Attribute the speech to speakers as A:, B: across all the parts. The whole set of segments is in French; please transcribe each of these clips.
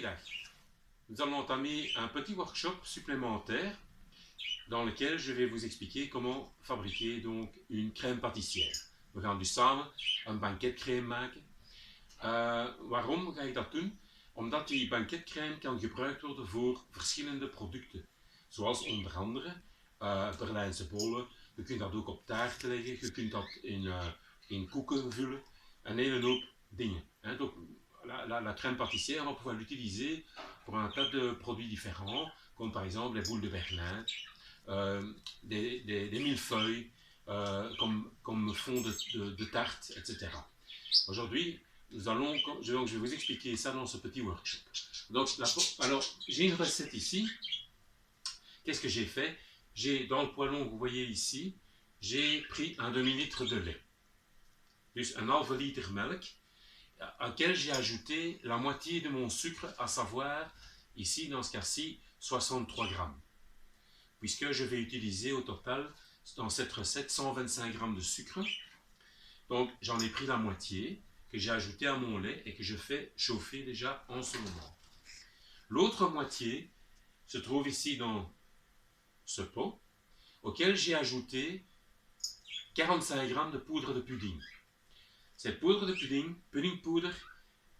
A: Goedemiddag. Nous allons entamer un petit workshop supplémentaire dans lequel je vais vous expliquer comment fabriquer donc une crème pâtissière. We gaan dus samen een banketcrème maken. Waarom ga ik dat doen? Omdat die banketcrème kan gebruikt worden voor verschillende producten. Zoals onder andere Berlijnse bollen. Je kunt dat ook op taarten leggen. Je kunt dat in koeken vullen. Een hele hoop dingen. Donc, la crème pâtissière, on va pouvoir l'utiliser pour un tas de produits différents, comme par exemple les boules de Berlin, des millefeuilles, comme fond de tarte, etc. Aujourd'hui, je vais vous expliquer ça dans ce petit workshop. Donc, alors, j'ai une recette ici. Qu'est-ce que j'ai fait? Dans le poêlon que vous voyez ici, j'ai pris un demi-litre de lait. Dus een halve liter melk, auquel j'ai ajouté la moitié de mon sucre, à savoir, ici, dans ce cas-ci, 63 grammes. Puisque je vais utiliser au total, dans cette recette, 125 grammes de sucre. Donc, j'en ai pris la moitié, que j'ai ajouté à mon lait et que je fais chauffer déjà en ce moment. L'autre moitié se trouve ici dans ce pot, auquel j'ai ajouté 45 grammes de poudre de pudding. Cette poudre de pudding poudre,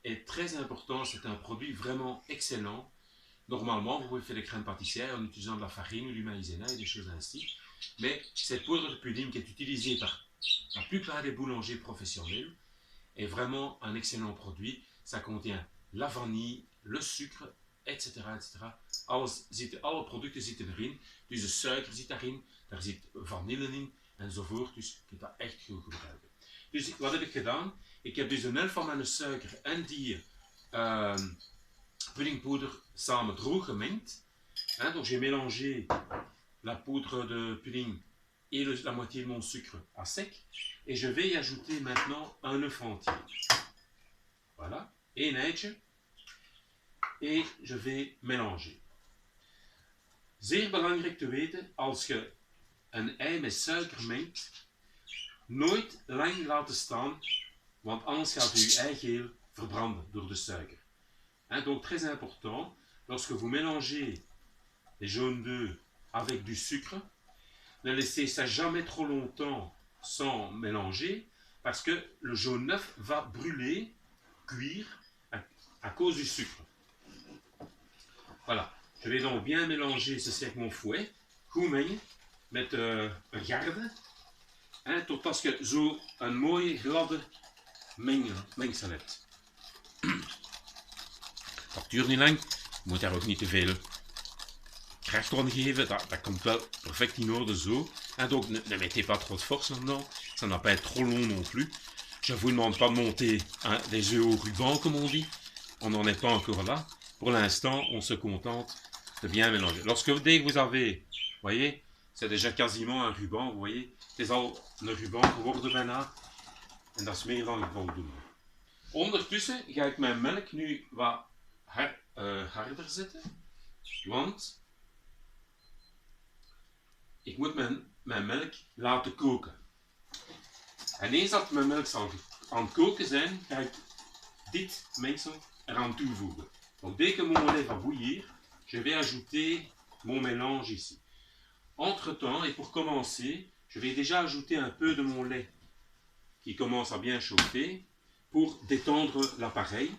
A: est très important. C'est un produit vraiment excellent. Normalement, vous pouvez faire des crèmes pâtissières en utilisant de la farine ou du maïzena et des choses ainsi. Mais cette poudre de pudding qui est utilisée par la plupart des boulangers professionnels est vraiment un excellent produit. Ça contient la vanille, le sucre, etc. Alle producten zitten erin. Dus de suiker zit daarin, daar zit vanille in enzovoort. Dus je kunt dat echt goed gebruiken. Dus wat heb ik gedaan? Ik heb dus de helft van mijn suiker en die puddingpoeder samen droog gemengd. Donc j'ai mélangé la poudre de pudding et la moitié de mon sucre à sec. Et je vais y ajouter maintenant un œuf entier. Voilà, et een eitje. Et je vais mélanger. Zeer belangrijk te weten, als je een ei met suiker mengt, nooit lang laten staan, want anders gaat uw eigeel verbranden door de suiker. Donc très important, lorsque vous mélangez les jaunes d'œufs avec du sucre, ne laissez ça jamais trop longtemps sans mélanger, parce que le jaune d'œuf va brûler, cuire, à cause du sucre. Voilà, je vais donc bien mélanger ceci avec mon fouet, goed mengen, met een garde, totdat je zo een mooie gladde mengsel hebt. Dat duurt niet lang, je moet daar ook niet te veel kracht aan geven, dat komt wel perfect in orde zo. Donc ne mettez pas trop de force maintenant, ça n'a pas être trop long non plus. Je ne vous demande pas de monter des œufs au ruban comme on dit, on n'en est pas encore là. Pour l'instant, on se contente de bien mélanger. Dès que vous avez, vous voyez, c'est déjà quasiment un ruban, vous voyez. Het is al een ruban geworden bijna. En dat is meer dan voldoende. Ondertussen ga ik mijn melk nu wat harder zetten. Want ik moet mijn melk laten koken. En eens dat mijn melk zal aan het koken zijn, ga ik dit mengsel eraan toevoegen. Donc dès que mon lait va bouillir, je vais ajouter mon mélange ici. Entre-temps, et pour commencer, je vais déjà ajouter un peu de mon lait qui commence à bien chauffer pour détendre l'appareil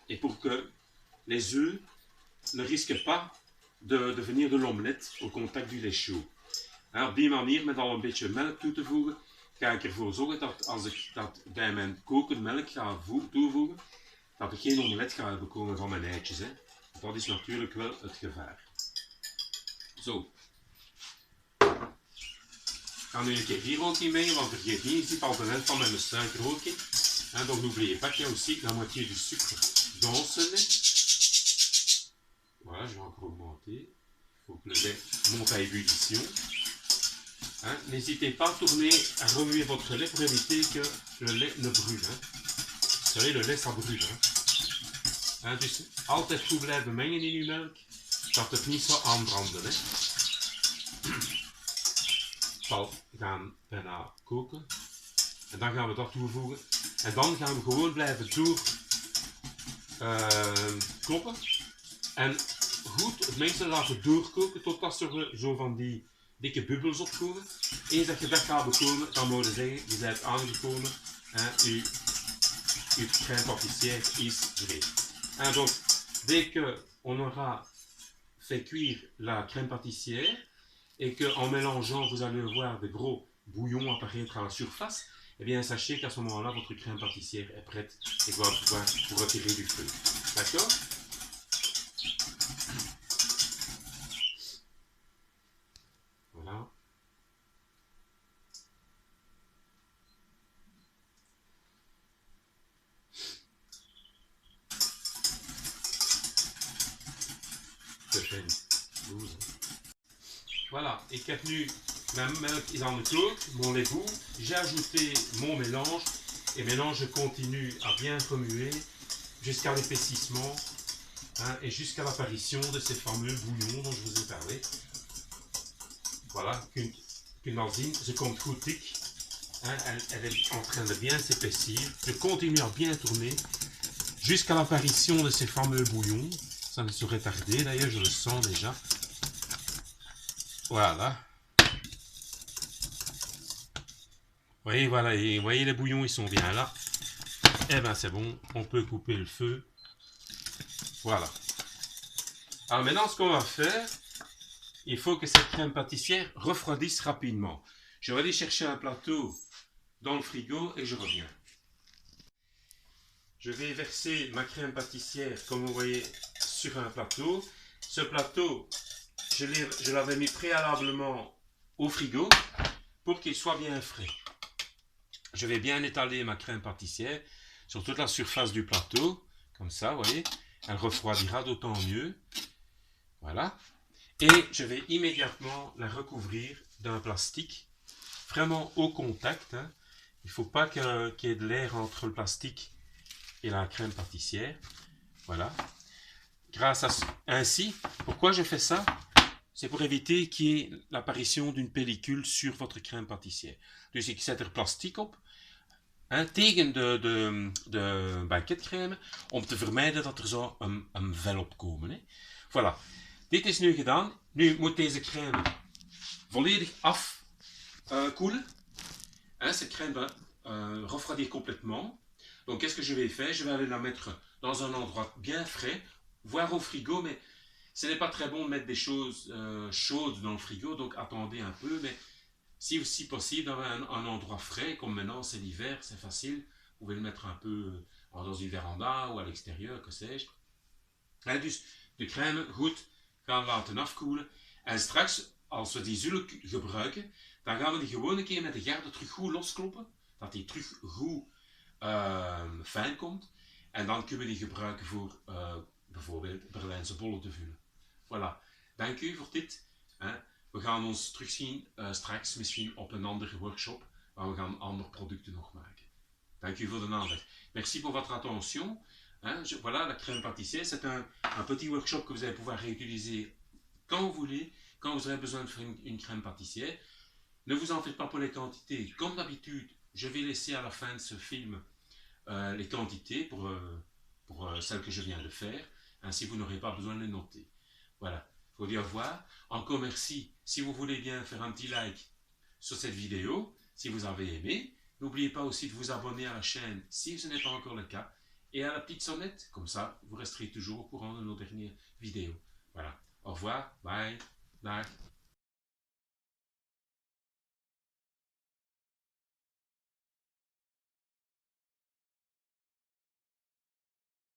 A: et pour que les œufs ne risquent pas de devenir de l'omelette au contact du lait chaud. Op die manier, met al een beetje melk toe te voegen, ga ik ervoor zorgen dat als ik dat bij mijn kokende melk ga toevoegen, dat ik geen omelet ga bekomen van mijn eitjes. Dat is natuurlijk wel het gevaar. Zo. Ik ga nu een keer hier ook in mengen, want vergeet niet, ik zit al de helft van mijn suiker ook in. Donc n'oubliez pas qu'il y a aussi la moitié du sucre dans ce lait. Voilà, je vais encore augmenter. Il faut que le lait monte à ébullition. N'hésitez pas à tourner, à remuer votre lait pour éviter que le lait ne brûle. Vous savez, le lait ça brûle. Dus altijd goed blijven mengen in uw melk, dat het niet zal aanbranden. Het zal gaan bijna koken. En dan gaan we dat toevoegen. En dan gaan we gewoon blijven kloppen. En goed het meestal laten doorkoken totdat er zo van die dikke bubbels opkomen. Eens dat je dat gaat bekomen, dan moet je zeggen, je bent aangekomen. Uw crème pâtissière is gereed. En donc, dès qu'on aura fait cuire la crème pâtissière et qu'en mélangeant, vous allez voir des gros bouillons apparaître à la surface, eh bien, sachez qu'à ce moment-là, votre crème pâtissière est prête et va pouvoir vous retirer du feu. D'accord? Voilà. Voilà, ik heb nu mijn melk is aan de kook, mon égout. J'ai ajouté mon mélange et maintenant je continue à bien remuer jusqu'à l'épaississement et jusqu'à l'apparition de ces fameux bouillons dont je vous ai parlé. Voilà, qu'une alzine, ze komt goed dik. Elle est en train de bien s'épaissir. Je continue à bien tourner jusqu'à l'apparition de ces fameux bouillons. Ça ne saurait tarder, d'ailleurs je le sens déjà. Voilà. Oui, voilà, et vous voyez les bouillons, ils sont bien là. Eh ben c'est bon, on peut couper le feu. Voilà. Alors maintenant, ce qu'on va faire, il faut que cette crème pâtissière refroidisse rapidement. Je vais aller chercher un plateau dans le frigo et je reviens. Je vais verser ma crème pâtissière, comme vous voyez, sur un plateau. Ce plateau, je l'avais mis préalablement au frigo pour qu'il soit bien frais. Je vais bien étaler ma crème pâtissière sur toute la surface du plateau, comme ça, vous voyez. Elle refroidira d'autant mieux. Voilà. Et je vais immédiatement la recouvrir d'un plastique, vraiment au contact. Il ne faut pas qu'il y ait de l'air entre le plastique et la crème pâtissière. Voilà. Grâce à ainsi, pourquoi je fais ça? C'est pour éviter qu'il y ait l'apparition d'une pellicule sur votre crème pâtissière. Dus ik zet er plastic op, tegen de banketcrème, om te vermijden dat er zo een vel op komen. Hè. Voilà. Dit is nu gedaan. Nu moet deze crème volledig afkoelen. Cette crème va refroidir complètement. Donc qu'est-ce que je vais faire? Je vais aller la mettre dans un endroit bien frais, voire au frigo, mais ce n'est pas très bon de mettre des choses chaudes dans le frigo, donc attendez un peu, mais si aussi possible dans un endroit frais, comme maintenant c'est l'hiver, c'est facile, vous pouvez le mettre un peu dans une véranda ou à l'extérieur, que sais-je. En dus de crème goed gaan laten afkoelen. En straks, als we die zullen gebruiken, dan gaan we die gewoon een keer met de garde terug goed loskloppen, dat die terug goed fijn komt. En dan kunnen we die gebruiken voor bijvoorbeeld Berlijnse bollen te vullen. Voilà. Dank u voor dit. We gaan ons terugzien straks misschien op een andere workshop, waar we gaan andere producten nog maken. Dank u voor de aandacht. Merci pour votre attention. Voilà, la crème pâtissière, c'est un petit workshop que vous allez pouvoir réutiliser quand vous voulez, quand vous aurez besoin de faire une crème pâtissière. Ne vous en faites pas pour les quantités. Comme d'habitude, je vais laisser à la fin de ce film les quantités pour celles que je viens de faire. Ainsi, vous n'aurez pas besoin de les noter. Voilà. Je vous dis au revoir. Encore merci. Si vous voulez bien faire un petit like sur cette vidéo, si vous avez aimé, n'oubliez pas aussi de vous abonner à la chaîne si ce n'est pas encore le cas, et à la petite sonnette, comme ça vous resterez toujours au courant de nos dernières vidéos. Voilà. Au revoir. Bye. Bye.